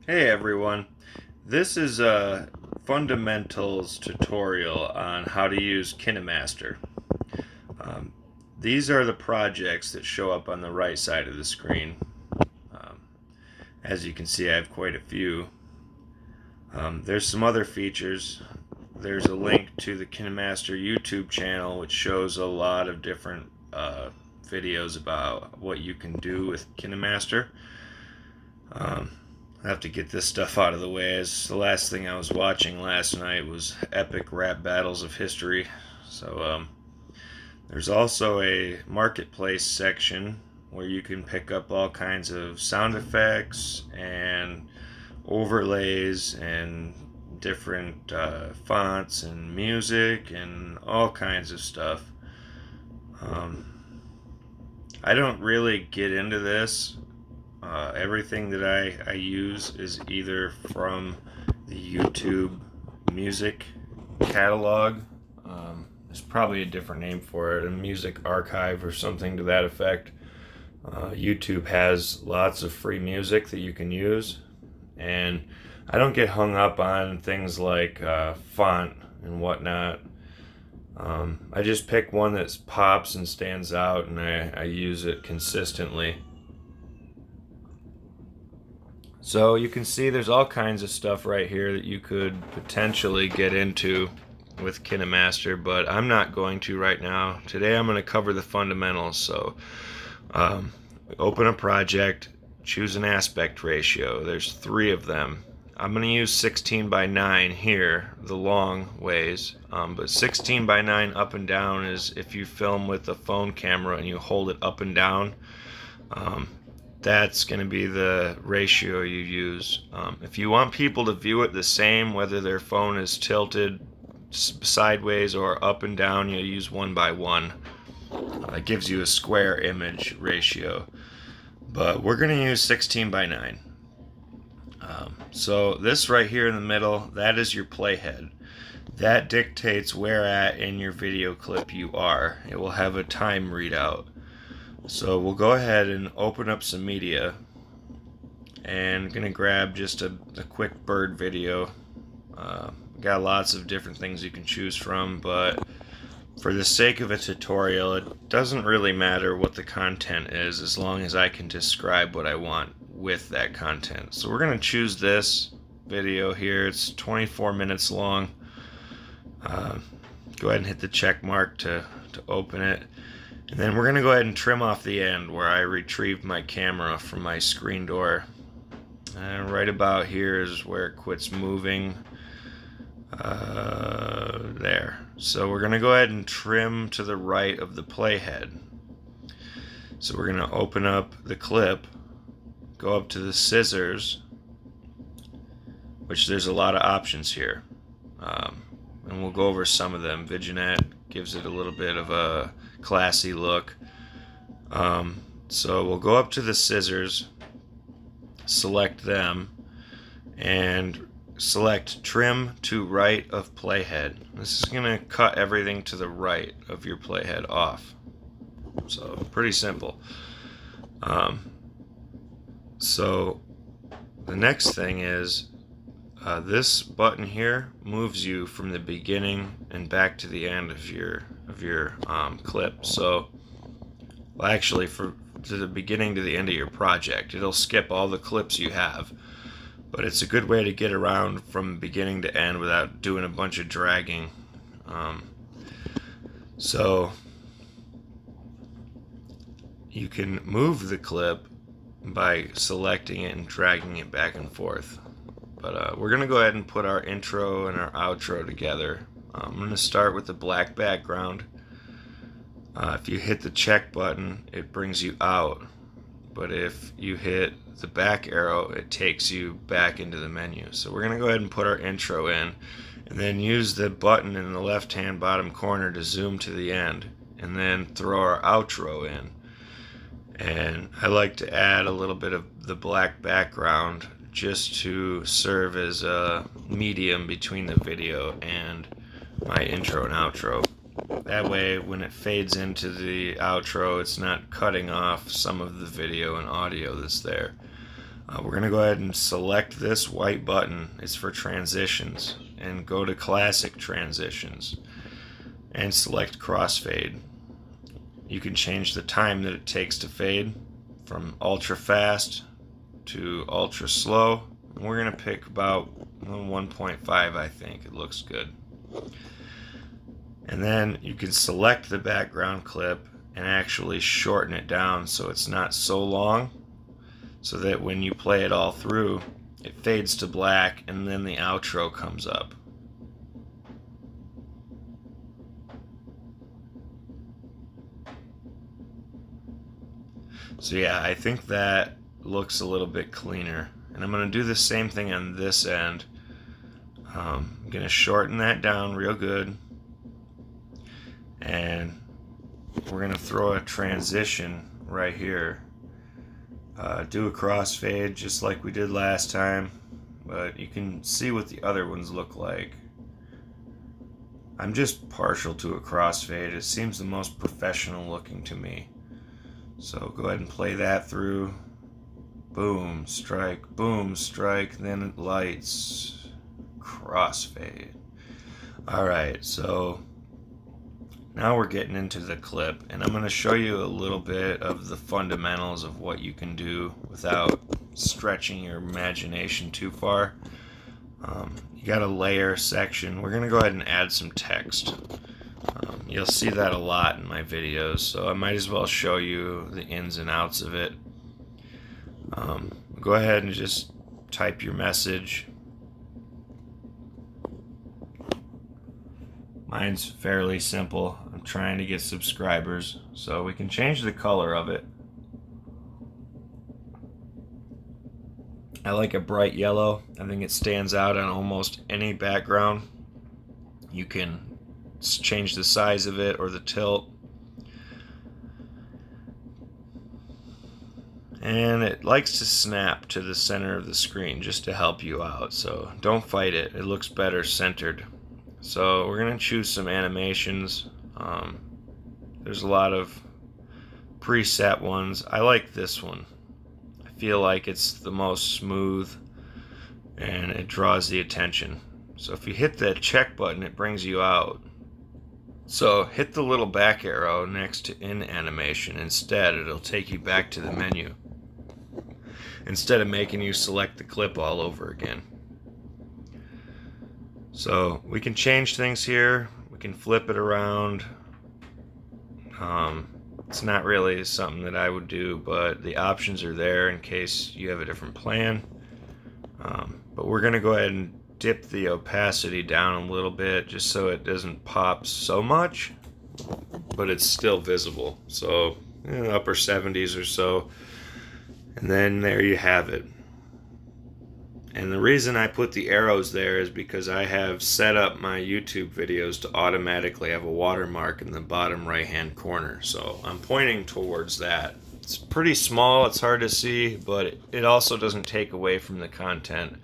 Hey everyone, this is a fundamentals tutorial on how to use Kinemaster. Um, these are the projects that show up on the right side of the screen. Um, as you can see, I have quite a few. There's some other features. There's a link to the Kinemaster YouTube channel, which shows a lot of different videos about what you can do with Kinemaster. I have to get this stuff out of the way, as the last thing I was watching last night was epic rap battles of history. So there's also a marketplace section where you can pick up all kinds of sound effects and overlays and different fonts and music and all kinds of stuff. Um, I don't really get into this. Everything that I use is either from the YouTube music catalog. There's probably a different name for it, a music archive or something to that effect. YouTube has lots of free music that you can use, and I don't get hung up on things like font and whatnot. I just pick one that pops and stands out, and I use it consistently. So you can see there's all kinds of stuff right here that you could potentially get into with Kinemaster, but I'm not going to right now. Today I'm going to cover the fundamentals. So open a project, choose an aspect ratio. There's 3 of them. I'm going to use 16 by 9 here, the long ways, but 16 by 9 up and down is if you film with a phone camera and you hold it up and down. That's going to be the ratio you use. If you want people to view it the same, whether their phone is tilted sideways or up and down, you use 1 by 1. It gives you a square image ratio. But we're going to use 16 by 9. So this right here in the middle, that is your playhead. That dictates where at in your video clip you are. It will have a time readout. So we'll go ahead and open up some media, and I'm gonna grab just a quick bird video. Got lots of different things you can choose from, but for the sake of a tutorial, it doesn't really matter what the content is as long as I can describe what I want with that content. So we're gonna choose this video here. It's 24 minutes long. Go ahead and hit the check mark to open it. And then we're going to go ahead and trim off the end where I retrieved my camera from my screen door. And right about here is where it quits moving. There. So we're going to go ahead and trim to the right of the playhead. So we're going to open up the clip, go up to the scissors, which there's a lot of options here. And we'll go over some of them. Vignette gives it a little bit of a classy look. So we'll go up to the scissors, select them, and select trim to right of playhead. This is going to cut everything to the right of your playhead off. So pretty simple. So the next thing is this button here moves you from the beginning and back to the end of your clip. So, well, actually, to the beginning to the end of your project. It'll skip all the clips you have, but it's a good way to get around from beginning to end without doing a bunch of dragging. So you can move the clip by selecting it and dragging it back and forth. But we're going to go ahead and put our intro and our outro together. I'm going to start with the black background. If you hit the check button, it brings you out. But if you hit the back arrow, it takes you back into the menu. So we're going to go ahead and put our intro in, and then use the button in the left-hand bottom corner to zoom to the end, and then throw our outro in. And I like to add a little bit of the black background just to serve as a medium between the video and my intro and outro. That way, when it fades into the outro, it's not cutting off some of the video and audio that's there. We're going to go ahead and select this white button. It's for transitions. And go to classic transitions and select crossfade. You can change the time that it takes to fade from ultra fast to ultra slow. We're going to pick about 1.5, I think. It looks good. And then you can select the background clip and actually shorten it down so it's not so long, so that when you play it all through, it fades to black and then the outro comes up. So yeah, I think that looks a little bit cleaner. And I'm going to do the same thing on this end. I'm going to shorten that down real good. And we're going to throw a transition right here. Do a crossfade just like we did last time. But you can see what the other ones look like. I'm just partial to a crossfade. It seems the most professional looking to me. So go ahead and play that through. Boom, strike, then it lights. Crossfade. Alright, so now we're getting into the clip, and I'm going to show you a little bit of the fundamentals of what you can do without stretching your imagination too far. You got a layer section. We're going to go ahead and add some text. You'll see that a lot in my videos, so I might as well show you the ins and outs of it. Go ahead and just type your message. Mine's fairly simple. I'm trying to get subscribers, so we can change the color of it. I like a bright yellow. I think it stands out on almost any background. You can change the size of it or the tilt. And it likes to snap to the center of the screen just to help you out, so don't fight it. It looks better centered. So we're going to choose some animations. There's a lot of preset ones. I like this one. I feel like it's the most smooth and it draws the attention. So if you hit that check button, it brings you out. So hit the little back arrow next to in animation. Instead, it'll take you back to the menu, instead of making you select the clip all over again. So we can change things here. We can flip it around. It's not really something that I would do, but the options are there in case you have a different plan. But we're going to go ahead and dip the opacity down a little bit just so it doesn't pop so much, but it's still visible. So upper 70s or so. And then there you have it. And the reason I put the arrows there is because I have set up my YouTube videos to automatically have a watermark in the bottom right hand corner. So I'm pointing towards that. It's pretty small, it's hard to see, but it also doesn't take away from the content,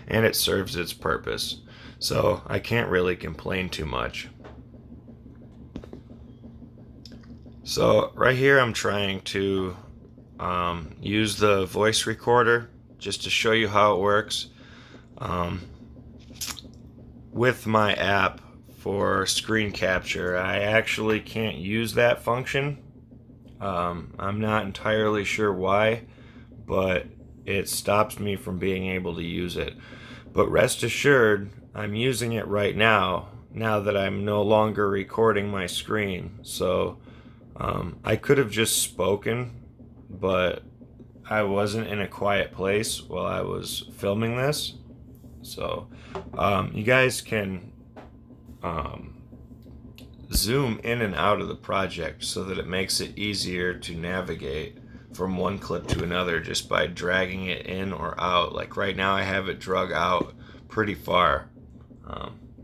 and it serves its purpose. So I can't really complain too much. So right here I'm trying to use the voice recorder just to show you how it works. With my app for screen capture, I actually can't use that function. I'm not entirely sure why, but it stops me from being able to use it. But rest assured, I'm using it right now that I'm no longer recording my screen. So I could have just spoken, but I wasn't in a quiet place while I was filming this. So you guys can zoom in and out of the project so that it makes it easier to navigate from one clip to another just by dragging it in or out. Like right now I have it drug out pretty far,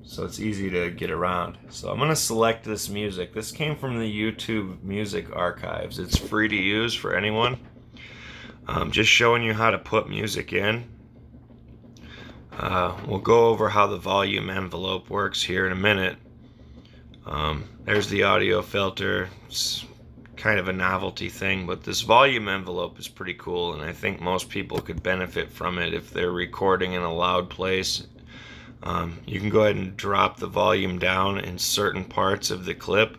so it's easy to get around. So I'm going to select this music. This came from the YouTube Music Archives. It's free to use for anyone. Just showing you how to put music in. We'll go over how the volume envelope works here in a minute. There's the audio filter. It's kind of a novelty thing, but this volume envelope is pretty cool, and I think most people could benefit from it if they're recording in a loud place. You can go ahead and drop the volume down in certain parts of the clip,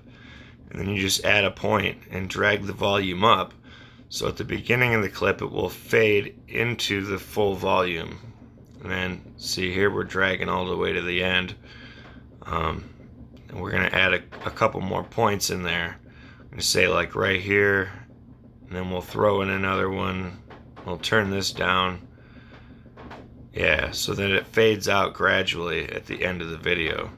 and then you just add a point and drag the volume up. So at the beginning of the clip, it will fade into the full volume. And then see here, we're dragging all the way to the end. And we're going to add a couple more points in there. I'm going to say like right here, and then we'll throw in another one. We'll turn this down. Yeah, so that it fades out gradually at the end of the video.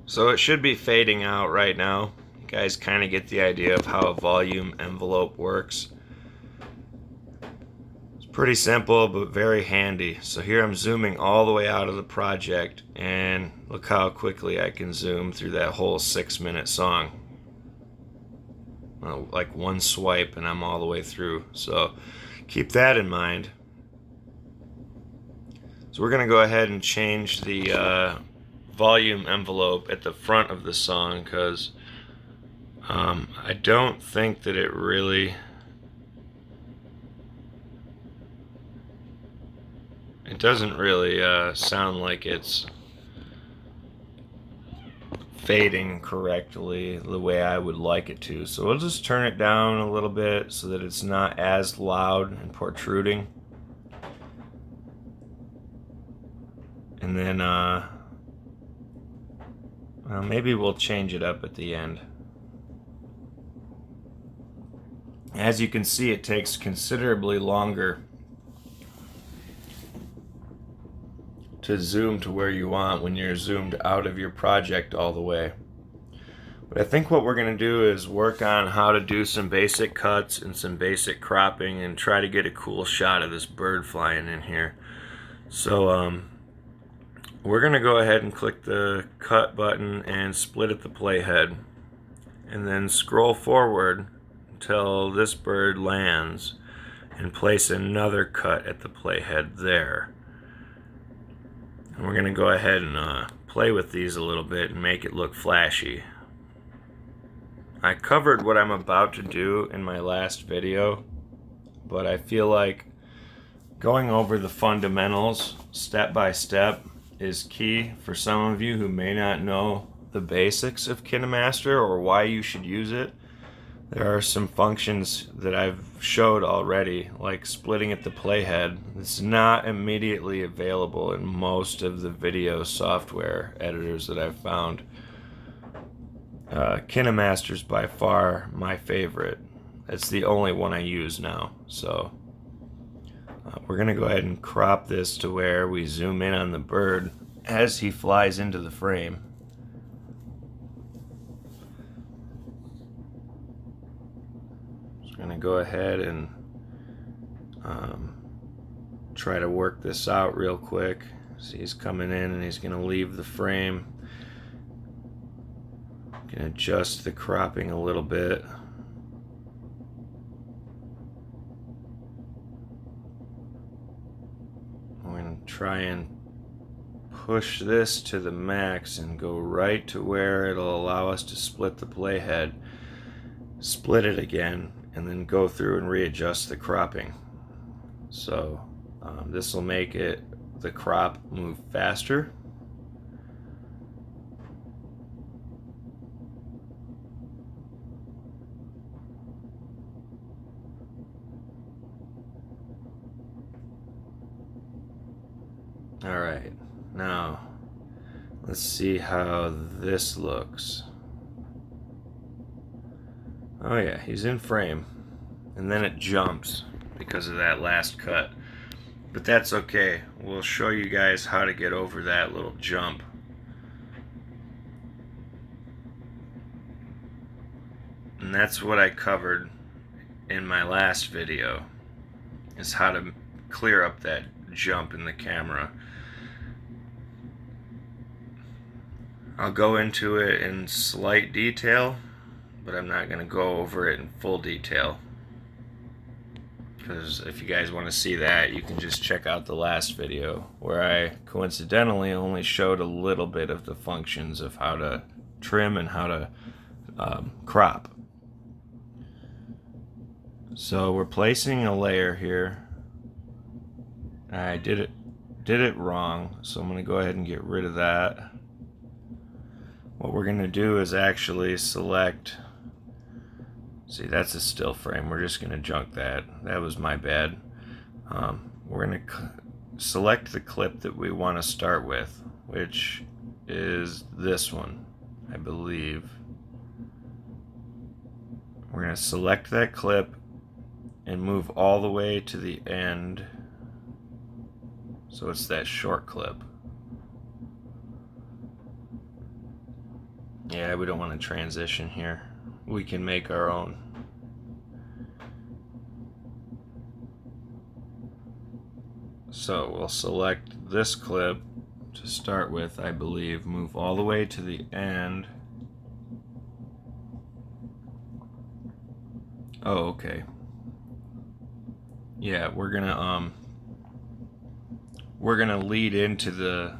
So it should be fading out right now. You guys kind of get the idea of how a volume envelope works. It's pretty simple, but very handy. So here I'm zooming all the way out of the project, and look how quickly I can zoom through that whole 6-minute song. Like one swipe and I'm all the way through. So keep that in mind. So we're going to go ahead and change the volume envelope at the front of the song, because I don't think that it really doesn't really sound like it's fading correctly the way I would like it to. So we'll just turn it down a little bit so that it's not as loud and protruding. And then well, maybe we'll change it up at the end. As you can see, it takes considerably longer to zoom to where you want when you're zoomed out of your project all the way. But I think what we're going to do is work on how to do some basic cuts and some basic cropping and try to get a cool shot of this bird flying in here. So we're going to go ahead and click the cut button and split at the playhead, and then scroll forward until this bird lands and place another cut at the playhead there. And we're going to go ahead and play with these a little bit and make it look flashy. I covered what I'm about to do in my last video, but I feel like going over the fundamentals step by step is key for some of you who may not know the basics of Kinemaster or why you should use it. There are some functions that I've showed already, like splitting at the playhead. It's not immediately available in most of the video software editors that I've found. Kinemaster is by far my favorite. It's the only one I use now. So we're going to go ahead and crop this to where we zoom in on the bird as he flies into the frame. Just going to go ahead and try to work this out real quick. See, he's coming in and he's going to leave the frame. Going to adjust the cropping a little bit. Try and push this to the max and go right to where it'll allow us to split the playhead, split it again, and then go through and readjust the cropping. So this will make the crop move faster. Alright, now let's see how this looks. Oh yeah, he's in frame, and then it jumps because of that last cut. But that's okay, we'll show you guys how to get over that little jump. And that's what I covered in my last video, is how to clear up that jump in the camera. I'll go into it in slight detail, but I'm not going to go over it in full detail. because if you guys want to see that, you can just check out the last video where I coincidentally only showed a little bit of the functions of how to trim and how to crop. So we're placing a layer here. I did it wrong, so I'm going to go ahead and get rid of that. What we're going to do is actually select, see, that's a still frame. We're just going to junk that. That was my bad. We're going to select the clip that we want to start with, which is this one, I believe. We're going to select that clip and move all the way to the end. So it's that short clip. Yeah, we don't want to transition here. We can make our own. So we'll select this clip to start with, I believe, move all the way to the end. Oh, okay. Yeah, we're gonna lead into the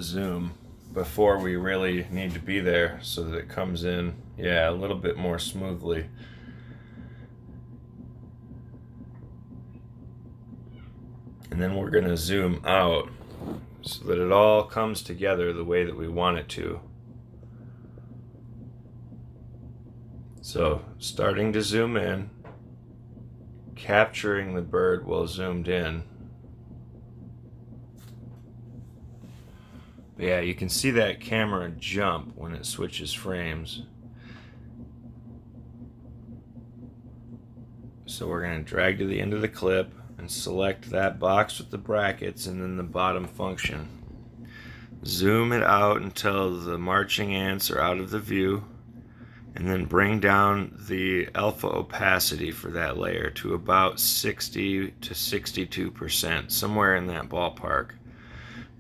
zoom before we really need to be there, so that it comes in, yeah, a little bit more smoothly. And then we're gonna zoom out so that it all comes together the way that we want it to. So starting to zoom in, capturing the bird while zoomed in. But yeah, you can see that camera jump when it switches frames. So we're going to drag to the end of the clip and select that box with the brackets and then the bottom function. Zoom it out until the marching ants are out of the view, and then bring down the alpha opacity for that layer to about 60 to 62%, somewhere in that ballpark.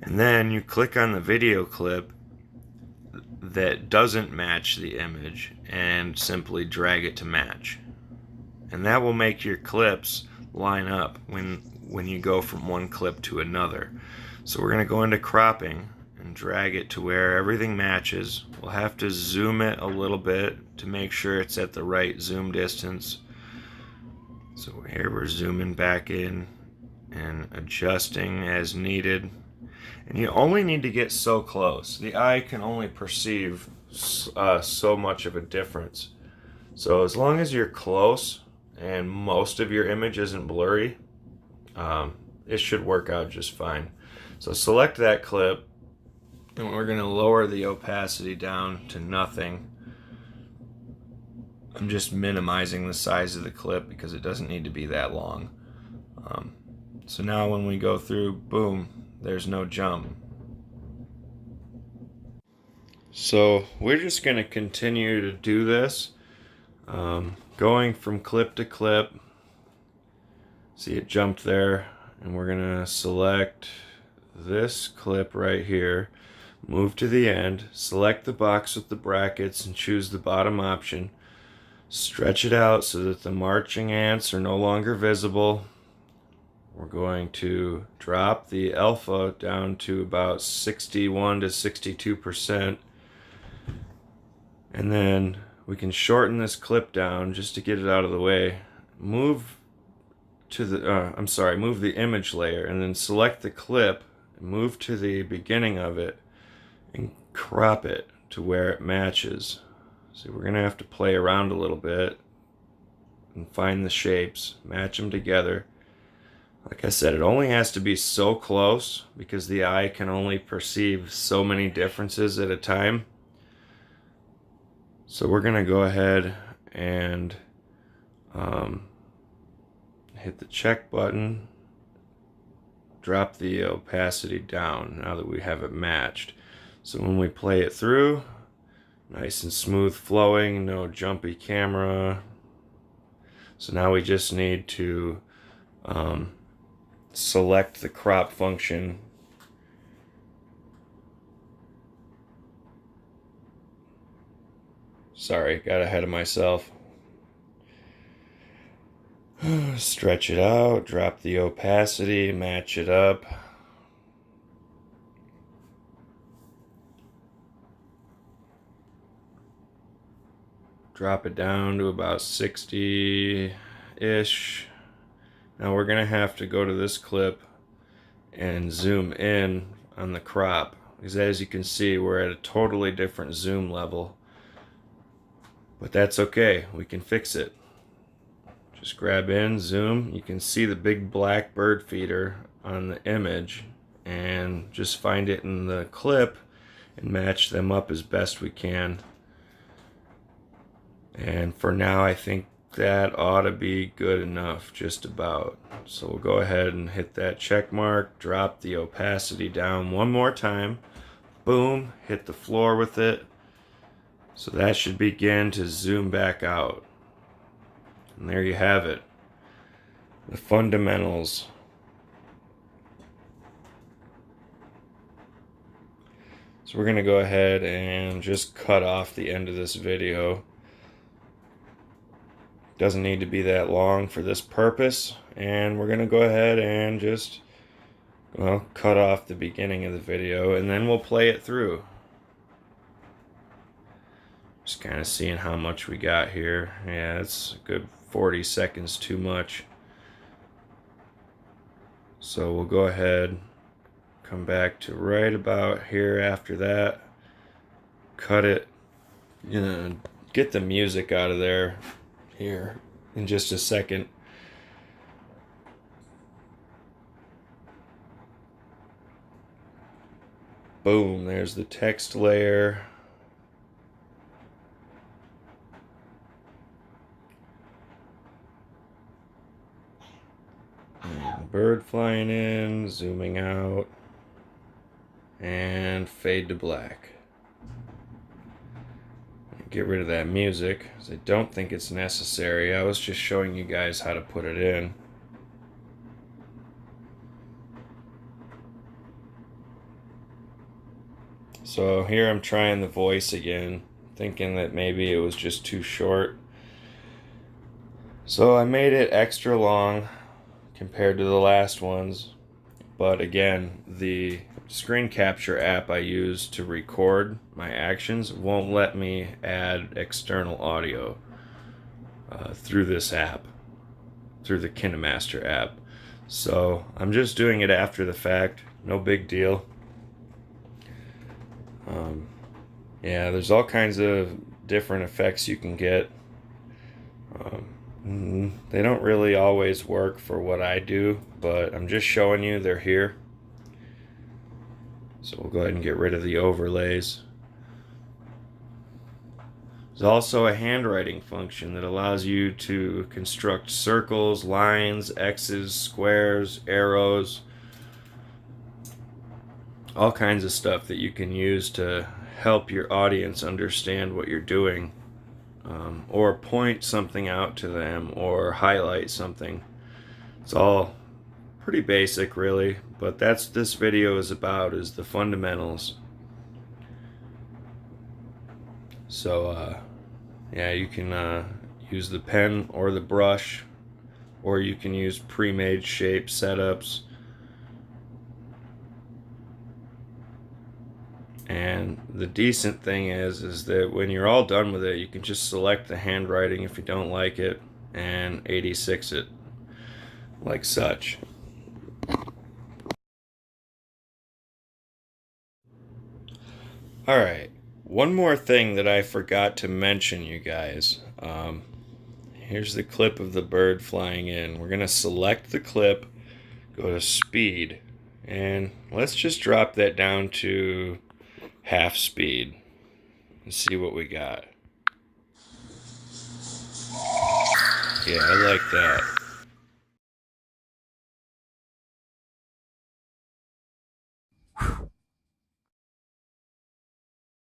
And then you click on the video clip that doesn't match the image and simply drag it to match. And that will make your clips line up when you go from one clip to another. So we're going to go into cropping and drag it to where everything matches. We'll have to zoom it a little bit to make sure it's at the right zoom distance. So here we're zooming back in and adjusting as needed. And you only need to get so close. The eye can only perceive so much of a difference. So as long as you're close and most of your image isn't blurry, it should work out just fine. So select that clip, and we're going to lower the opacity down to nothing. I'm just minimizing the size of the clip because it doesn't need to be that long. So now when we go through, boom, there's no jump. So we're just going to continue to do this, going from clip to clip. See, it jumped there, and we're going to select this clip right here, move to the end, select the box with the brackets and choose the bottom option, stretch it out so that the marching ants are no longer visible. We're going to drop the alpha down to about 61 to 62%. And then we can shorten this clip down just to get it out of the way. Move to the, move the image layer and then select the clip, move to the beginning of it and crop it to where it matches. So we're gonna have to play around a little bit and find the shapes, match them together. Like I said, it only has to be so close because the eye can only perceive so many differences at a time. So we're gonna go ahead and hit the check button, drop the opacity down now that we have it matched. So when we play it through, nice and smooth flowing, no jumpy camera. So now we just need to select the crop function. Sorry, got ahead of myself. Stretch it out, drop the opacity, match it up. Drop it down to about 60-ish. Now we're going to have to go to this clip and zoom in on the crop, because as you can see, we're at a totally different zoom level. But that's okay, we can fix it. Just grab in, zoom, you can see the big black bird feeder on the image, and just find it in the clip and match them up as best we can. And for now, I think that ought to be good enough, just about. So we'll go ahead and hit that check mark, drop the opacity down one more time, boom, hit the floor with it. So that should begin to zoom back out. And there you have it, the fundamentals. So we're going to go ahead and just cut off the end of this video. Doesn't need to be that long for this purpose, and we're going to go ahead and just, well, cut off the beginning of the video, and then we'll play it through. Just kind of seeing how much we got here. Yeah, it's a good 40 seconds too much. So we'll go ahead, come back to right about here after that, cut it, get the music out of there here in just a second. Boom, there's the text layer. Bird flying in, zooming out, and fade to black. Get rid of that music, because I don't think it's necessary. I was just showing you guys how to put it in. So here I'm trying the voice again, thinking that maybe it was just too short. So I made it extra long compared to the last ones, but again, the screen capture app I use to record my actions won't let me add external audio through this app, through the Kinemaster app. So I'm just doing it after the fact, no big deal. Yeah, there's all kinds of different effects you can get. They don't really always work for what I do, but I'm just showing you they're here. So we'll go ahead and get rid of the overlays. There's also a handwriting function that allows you to construct circles, lines, X's, squares, arrows, all kinds of stuff that you can use to help your audience understand what you're doing, or point something out to them, or highlight something. It's all pretty basic, really, but that's this video is about, is the fundamentals. So yeah, you can use the pen or the brush, or you can use pre-made shape setups. And the decent thing is that when you're all done with it, you can just select the handwriting if you don't like it and 86 it, like such. Alright, one more thing that I forgot to mention, you guys. Here's the clip of the bird flying in. We're going to select the clip, go to speed, and let's just drop that down to half speed and see what we got. Yeah, I like that.